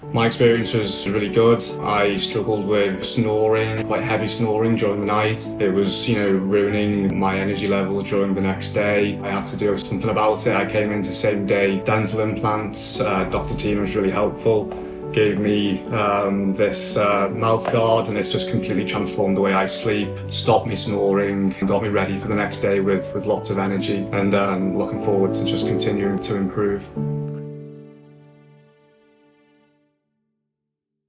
My experience was really good. I struggled with snoring, quite heavy snoring during the night. It was, ruining my energy level during the next day. I had to do something about it. I came into SameDay dental implants. Dr. Tina was really helpful. Gave me this mouth guard, and it's just completely transformed the way I sleep, stopped me snoring, and got me ready for the next day with lots of energy, and looking forward to just continuing to improve.